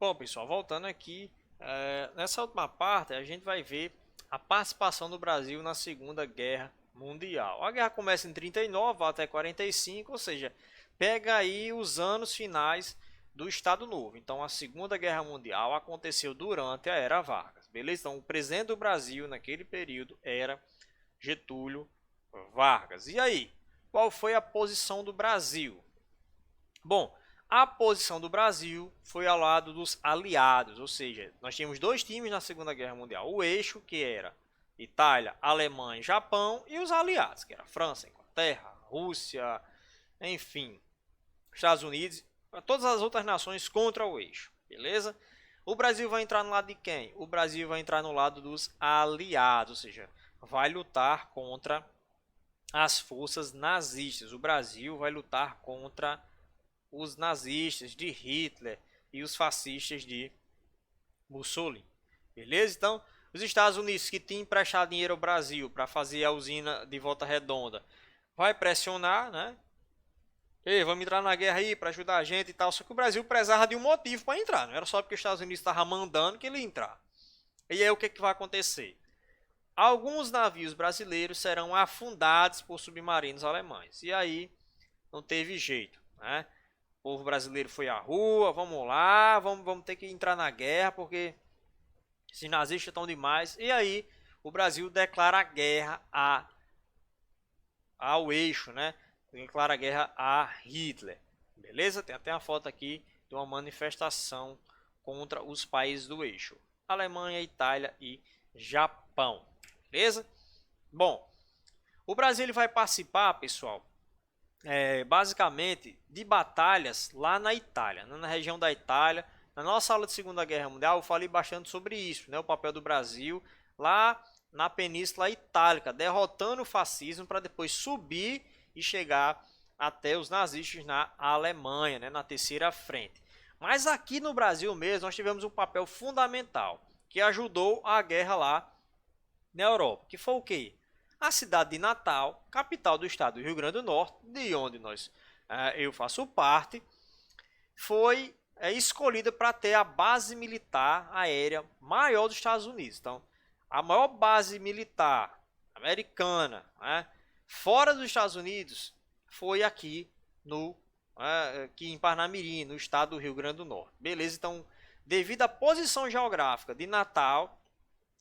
Bom, pessoal, voltando aqui, nessa última parte a gente vai ver a participação do Brasil na Segunda Guerra Mundial. A guerra começa em 39, vai até 45, ou seja, pega aí os anos finais do Estado Novo. Então, a Segunda Guerra Mundial aconteceu durante a Era Vargas, beleza? Então, o presidente do Brasil naquele período era Getúlio Vargas. E aí, qual foi a posição do Brasil? Bom, a posição do Brasil foi ao lado dos aliados, ou seja, nós tínhamos dois times na Segunda Guerra Mundial, o eixo, que era Itália, Alemanha, Japão, e os aliados, que era França, Inglaterra, Rússia, enfim, Estados Unidos, todas as outras nações contra o eixo, beleza? O Brasil vai entrar no lado de quem? O Brasil vai entrar no lado dos aliados, ou seja, vai lutar contra as forças nazistas. O Brasil vai lutar contra os nazistas de Hitler e os fascistas de Mussolini. Beleza? Então, os Estados Unidos, que tinham emprestado dinheiro ao Brasil para fazer a usina de Volta Redonda, vai pressionar, né? Ei, vamos entrar na guerra aí para ajudar a gente e tal. Só que o Brasil precisava de um motivo para entrar. Não era só porque os Estados Unidos estavam mandando que ele ia entrar. E aí o que vai acontecer? Alguns navios brasileiros serão afundados por submarinos alemães. E aí não teve jeito, né? O povo brasileiro foi à rua, vamos lá, vamos ter que entrar na guerra, porque esses nazistas estão demais. E aí o Brasil declara guerra ao eixo, né? Declara guerra a Hitler. Beleza? Tem até uma foto aqui de uma manifestação contra os países do eixo. Alemanha, Itália e Japão. Beleza? Bom, o Brasil ele vai participar, pessoal, basicamente de batalhas lá na Itália, na região da Itália. Na nossa aula de Segunda Guerra Mundial eu falei bastante sobre isso, né? O papel do Brasil lá na Península Itálica, derrotando o fascismo para depois subir e chegar até os nazistas na Alemanha, né? Na terceira frente. Mas aqui no Brasil mesmo nós tivemos um papel fundamental que ajudou a guerra lá na Europa, que foi o quê? A cidade de Natal, capital do estado do Rio Grande do Norte, de onde eu faço parte, foi escolhida para ter a base militar aérea maior dos Estados Unidos. Então, a maior base militar americana, né, fora dos Estados Unidos, foi aqui aqui em Parnamirim, no estado do Rio Grande do Norte. Beleza? Então, devido à posição geográfica de Natal,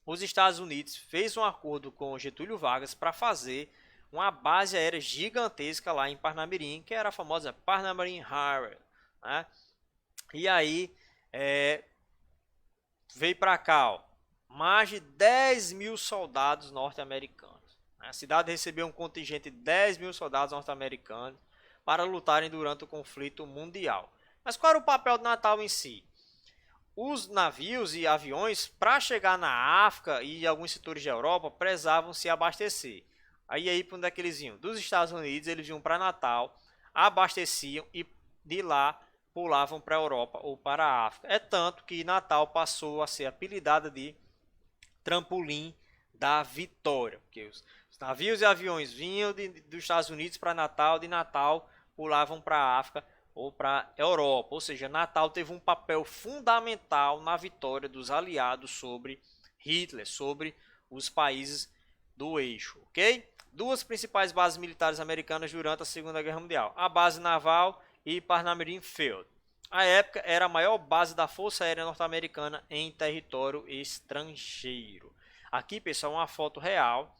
os Estados Unidos fez um acordo com Getúlio Vargas para fazer uma base aérea gigantesca lá em Parnamirim, que era a famosa Parnamirim Harbor, né? E aí veio para cá, ó, mais de 10 mil soldados norte-americanos. A cidade recebeu um contingente de 10 mil soldados norte-americanos para lutarem durante o conflito mundial. Mas qual era o papel do Natal em si? Os navios e aviões, para chegar na África e alguns setores da Europa, precisavam se abastecer. Aí para onde é que eles iam? Dos Estados Unidos, eles iam para Natal, abasteciam e de lá pulavam para a Europa ou para a África. É tanto que Natal passou a ser apelidada de trampolim da vitória, porque os navios e aviões vinham dos Estados Unidos para Natal, de Natal pulavam para a África ou para a Europa. Ou seja, Natal teve um papel fundamental na vitória dos aliados sobre Hitler, sobre os países do eixo, ok? Duas principais bases militares americanas durante a Segunda Guerra Mundial, a base naval e Parnamirim Field. À época, era a maior base da Força Aérea Norte-Americana em território estrangeiro. Aqui, pessoal, uma foto real.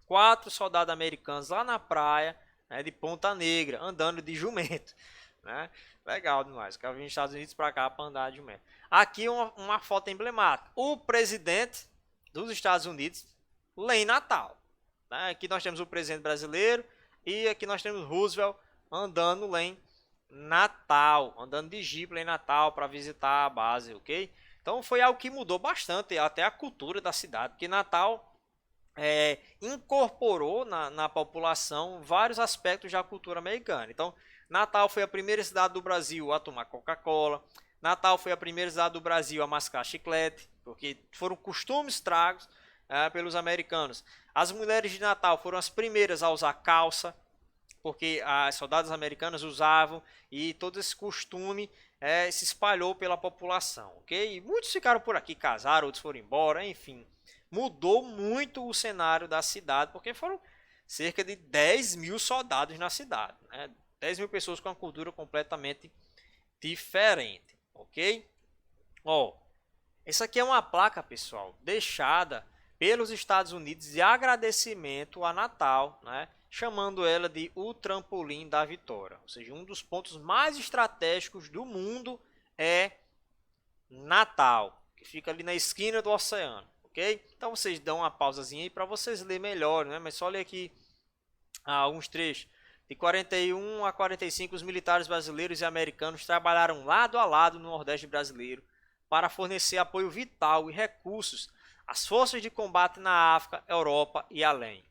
4 soldados americanos lá na praia, né, de Ponta Negra, andando de jumento. Né? Legal demais. Que eu vim dos Estados Unidos para cá para andar de jumento. Aqui uma foto emblemática. O presidente dos Estados Unidos lá em Natal. Né? Aqui nós temos o presidente brasileiro e aqui nós temos Roosevelt andando lá em Natal, andando de Jeep lá em Natal para visitar a base, ok? Então foi algo que mudou bastante até a cultura da cidade, porque Natal incorporou na população vários aspectos da cultura americana. Então, Natal foi a primeira cidade do Brasil a tomar Coca-Cola. Natal foi a primeira cidade do Brasil a mascar chiclete, porque foram costumes tragos pelos americanos. As mulheres de Natal foram as primeiras a usar calça. porque as soldados americanos usavam e todo esse costume se espalhou pela população, ok? E muitos ficaram por aqui, casaram, outros foram embora, enfim. Mudou muito o cenário da cidade, porque foram cerca de 10 mil soldados na cidade, né? 10 mil pessoas com uma cultura completamente diferente, ok? Ó, essa aqui é uma placa, pessoal, deixada pelos Estados Unidos de agradecimento a Natal, né? Chamando ela de o trampolim da vitória. Ou seja, um dos pontos mais estratégicos do mundo é Natal, que fica ali na esquina do oceano, ok? Então vocês dão uma pausazinha aí para vocês lerem melhor, né? Mas só ler aqui alguns trechos. De 41 a 45, os militares brasileiros e americanos trabalharam lado a lado no Nordeste brasileiro para fornecer apoio vital e recursos às forças de combate na África, Europa e além.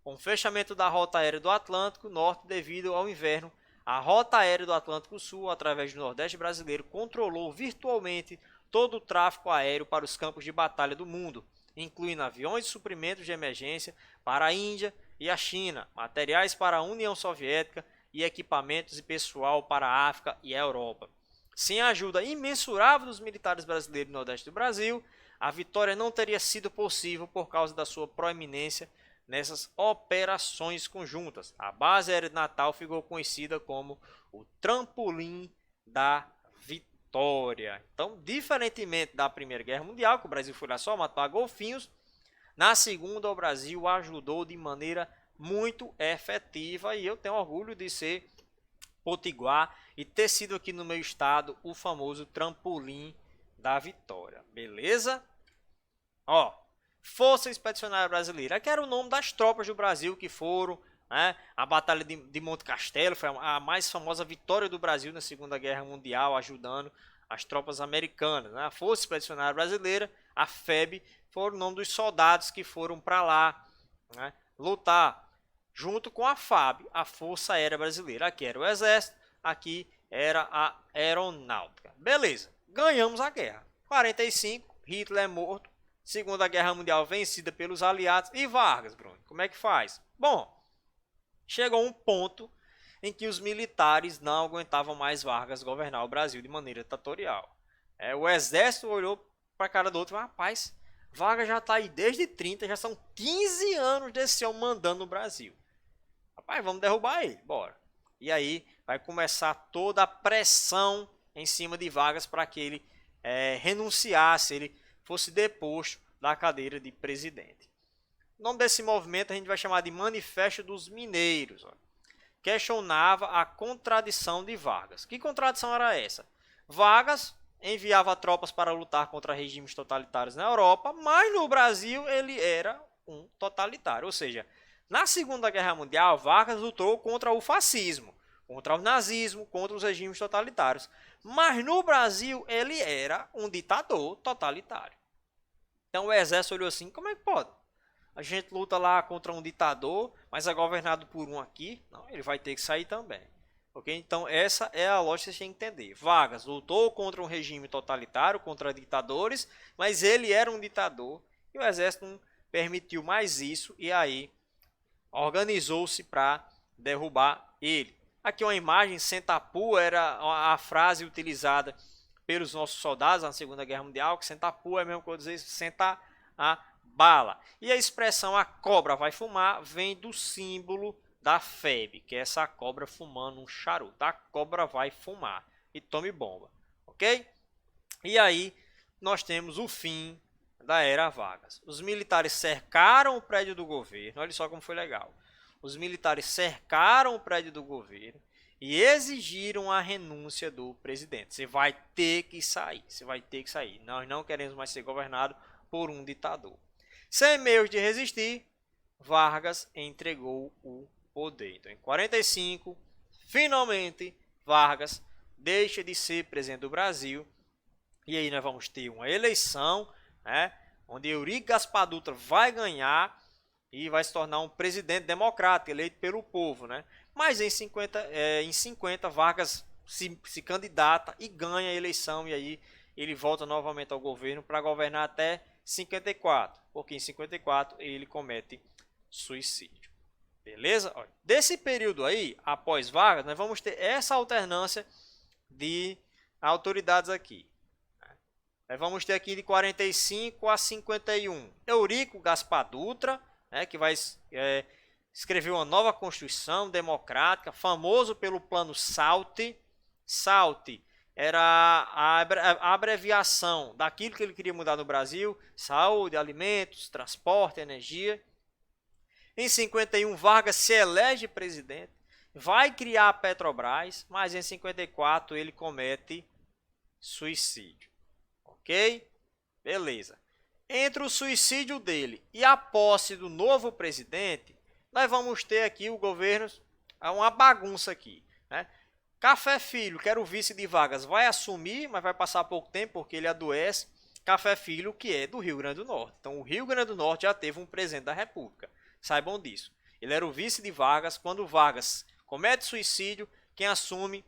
Com o fechamento da rota aérea do Atlântico Norte devido ao inverno, a rota aérea do Atlântico Sul, através do Nordeste brasileiro, controlou virtualmente todo o tráfego aéreo para os campos de batalha do mundo, incluindo aviões de suprimentos de emergência para a Índia e a China, materiais para a União Soviética e equipamentos e pessoal para a África e a Europa. Sem a ajuda imensurável dos militares brasileiros no Nordeste do Brasil, a vitória não teria sido possível por causa da sua proeminência nessas operações conjuntas. A base aérea de Natal ficou conhecida como o trampolim da vitória. Então, diferentemente da Primeira Guerra Mundial, que o Brasil foi lá só matar golfinhos, na Segunda o Brasil ajudou de maneira muito efetiva e eu tenho orgulho de ser potiguar e ter sido aqui no meu estado o famoso trampolim da vitória. Beleza? Ó, Força Expedicionária Brasileira, que era o nome das tropas do Brasil que foram, né? A Batalha de Monte Castelo foi a mais famosa vitória do Brasil na Segunda Guerra Mundial, ajudando as tropas americanas, né? A Força Expedicionária Brasileira, a FEB, foi o nome dos soldados que foram para lá, né, lutar, junto com a FAB, a Força Aérea Brasileira. Aqui era o Exército, aqui era a Aeronáutica. Beleza, ganhamos a guerra. 45, Hitler é morto. Segunda Guerra Mundial vencida pelos aliados. E Vargas, Bruno, como é que faz? Bom, chegou um ponto em que os militares não aguentavam mais Vargas governar o Brasil de maneira ditatorial. O exército olhou para a cara do outro e falou, rapaz, Vargas já está aí desde 30, já são 15 anos desse homem mandando no Brasil. Rapaz, vamos derrubar ele, bora. E aí vai começar toda a pressão em cima de Vargas para que ele renunciasse, ele fosse deposto da cadeira de presidente. O nome desse movimento a gente vai chamar de Manifesto dos Mineiros. Ó. Questionava a contradição de Vargas. Que contradição era essa? Vargas enviava tropas para lutar contra regimes totalitários na Europa, mas no Brasil ele era um totalitário. Ou seja, na Segunda Guerra Mundial, Vargas lutou contra o fascismo, contra o nazismo, contra os regimes totalitários. Mas no Brasil ele era um ditador totalitário. Então o exército olhou assim, como é que pode? A gente luta lá contra um ditador, mas é governado por um aqui. Não, ele vai ter que sair também. Okay? Então essa é a lógica que você tem que entender. Vargas lutou contra um regime totalitário, contra ditadores, mas ele era um ditador e o exército não permitiu mais isso e aí organizou-se para derrubar ele. Aqui uma imagem, Sentapua era a frase utilizada pelos nossos soldados na Segunda Guerra Mundial, que Sentapua é mesmo que eu dizer, senta a bala. E a expressão a cobra vai fumar vem do símbolo da FEB, que é essa cobra fumando um charuto. A cobra vai fumar e tome bomba, ok? E aí nós temos o fim da era Vargas. Os militares cercaram o prédio do governo, olha só como foi legal. Os militares cercaram o prédio do governo e exigiram a renúncia do presidente. Você vai ter que sair, você vai ter que sair. Nós não queremos mais ser governado por um ditador. Sem meios de resistir, Vargas entregou o poder. Então, em 45, finalmente, Vargas deixa de ser presidente do Brasil. E aí nós vamos ter uma eleição, né, onde Eurico Gaspar Dutra vai ganhar e vai se tornar um presidente democrático, eleito pelo povo. Né? Mas em 50 Vargas se candidata e ganha a eleição. E aí ele volta novamente ao governo para governar até 54. Porque em 54 ele comete suicídio. Beleza? Olha, desse período aí, após Vargas, nós vamos ter essa alternância de autoridades aqui. Nós vamos ter aqui de 45 a 51. Eurico Gaspar Dutra, né, que vai escrever uma nova Constituição democrática, famoso pelo Plano SALT. SALT era a abreviação daquilo que ele queria mudar no Brasil: saúde, alimentos, transporte, energia. Em 51, Vargas se elege presidente, vai criar a Petrobras, mas em 54 ele comete suicídio. Ok? Beleza. Entre o suicídio dele e a posse do novo presidente, nós vamos ter aqui o governo, uma bagunça aqui, né? Café Filho, que era o vice de Vargas, vai assumir, mas vai passar pouco tempo porque ele adoece. Café Filho, que é do Rio Grande do Norte. Então, o Rio Grande do Norte já teve um presidente da República. Saibam disso. Ele era o vice de Vargas. Quando Vargas comete suicídio, quem assume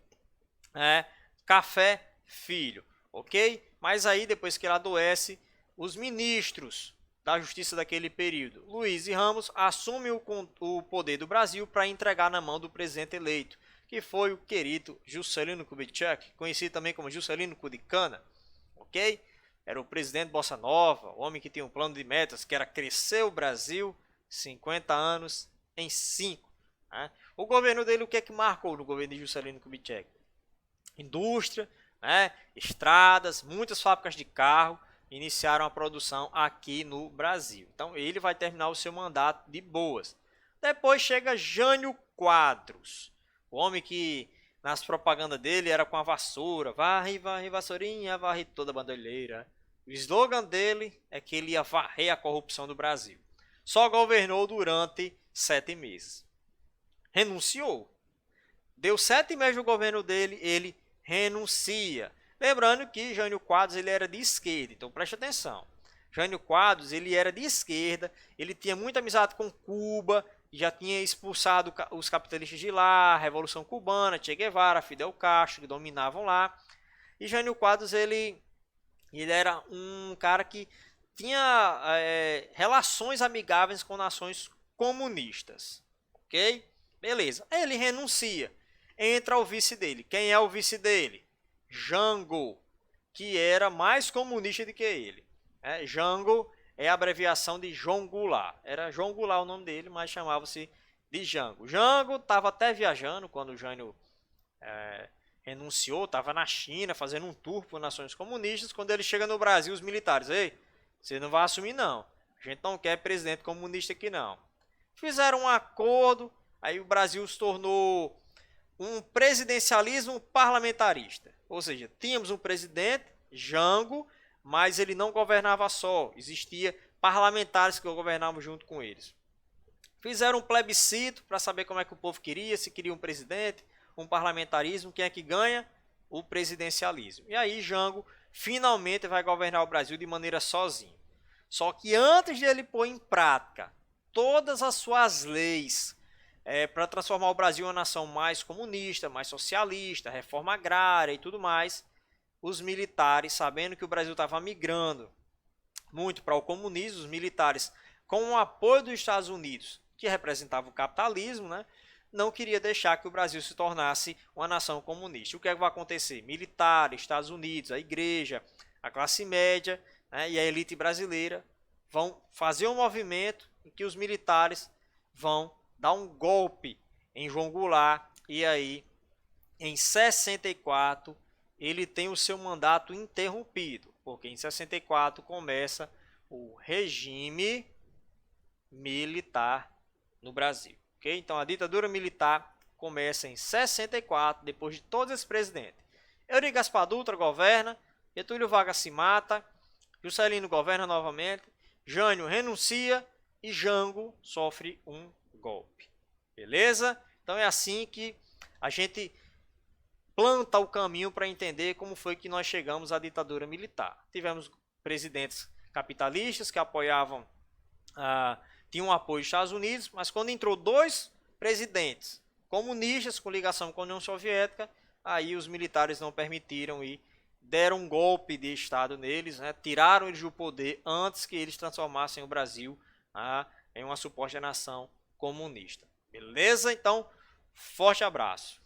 é Café Filho. Ok? Mas aí, depois que ele adoece, os ministros da justiça daquele período, Luiz e Ramos, assumem o poder do Brasil para entregar na mão do presidente eleito, que foi o querido Juscelino Kubitschek, conhecido também como Juscelino Kubicana. Ok? Era o presidente Bossa Nova, o homem que tinha um plano de metas, que era crescer o Brasil 50 anos em 5. Né? O governo dele, o que é que marcou no governo de Juscelino Kubitschek? Indústria, né? Estradas, muitas fábricas de carro iniciaram a produção aqui no Brasil. Então ele vai terminar o seu mandato de boas. Depois chega Jânio Quadros, o homem que nas propagandas dele era com a vassoura: varre, varre, vassourinha, varre toda a bandolheira. O slogan dele é que ele ia varrer a corrupção do Brasil. Só governou durante 7 meses. Renunciou. Deu 7 meses do governo dele, ele renuncia. Lembrando que Jânio Quadros ele era de esquerda, então preste atenção. Jânio Quadros ele era de esquerda, ele tinha muita amizade com Cuba, já tinha expulsado os capitalistas de lá, a Revolução Cubana, Che Guevara, Fidel Castro, que dominavam lá. E Jânio Quadros ele era um cara que tinha relações amigáveis com nações comunistas. Ok? Beleza. Ele renuncia. Entra o vice dele. Quem é o vice dele? Jango, que era mais comunista do que ele. Jango é a abreviação de João Goulart. Era João Goulart o nome dele, mas chamava-se de Jango. Jango estava até viajando quando o Jânio renunciou, estava na China fazendo um tour por nações comunistas. Quando ele chega no Brasil, os militares: ei, você não vai assumir não, a gente não quer presidente comunista aqui não. Fizeram um acordo, aí o Brasil se tornou um presidencialismo parlamentarista. Ou seja, tínhamos um presidente, Jango, mas ele não governava só, existia parlamentares que governavam junto com eles. Fizeram um plebiscito para saber como é que o povo queria, se queria um presidente, um parlamentarismo, quem é que ganha? O presidencialismo. E aí Jango finalmente vai governar o Brasil de maneira sozinho. Só que antes de ele pôr em prática todas as suas leis para transformar o Brasil em uma nação mais comunista, mais socialista, reforma agrária e tudo mais, os militares, sabendo que o Brasil estava migrando muito para o comunismo, os militares, com o apoio dos Estados Unidos, que representava o capitalismo, né, não queria deixar que o Brasil se tornasse uma nação comunista. O que é que vai acontecer? Militares, Estados Unidos, a igreja, a classe média, né, e a elite brasileira vão fazer um movimento em que os militares vão dar um golpe em João Goulart, e aí em 64 ele tem o seu mandato interrompido, porque em 64 começa o regime militar no Brasil. Okay? Então a ditadura militar começa em 64, depois de todos esses presidentes. Eurico Gaspar Dutra governa, Getúlio Vargas se mata, Juscelino governa novamente, Jânio renuncia e Jango sofre um golpe. Beleza? Então é assim que a gente planta o caminho para entender como foi que nós chegamos à ditadura militar. Tivemos presidentes capitalistas que apoiavam, tinham apoio dos Estados Unidos, mas quando entrou 2 presidentes comunistas com ligação com a União Soviética, aí os militares não permitiram e deram um golpe de Estado neles, né? Tiraram eles do poder antes que eles transformassem o Brasil em uma suposta nação comunista. Beleza? Então, forte abraço.